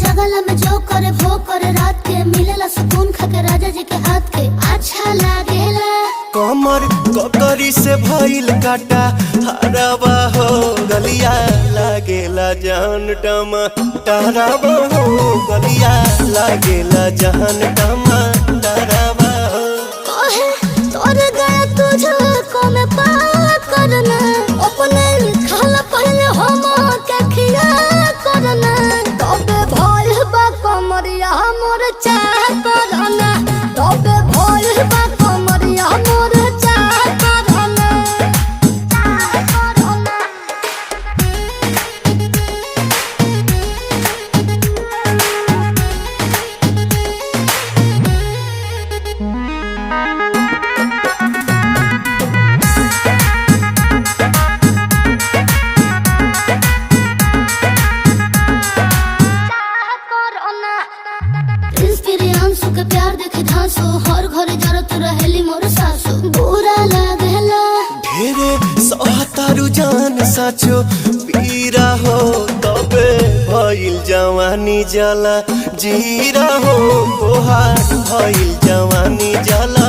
जगला में जो करे वो करे रात के मिलेला सुकून खाके राजा जी के हाथ के अच्छा लागेला। कमर ककरी से भइल काटा हराबा हो गलिया लागेला जान टमाटराबा हो गलिया लागेला जान टमाटराबा हो। कहे तोर गया तुझको मैं पार करना अपने खाला पहले हम के खिया करना तबे भइल बा कमरिया मोर चाह करना तबे भइल बा कमरिया मोर चाह करना चाह करना। प्रियांशु के प्यार देखे धांसो हर घरे जरत रहेली मोर सासु बुरा लागेला। ढेरे सहतारू जान साचो पीरा हो तबे भइल जवानी जला जीरा हो तोहार भइल जवानी जला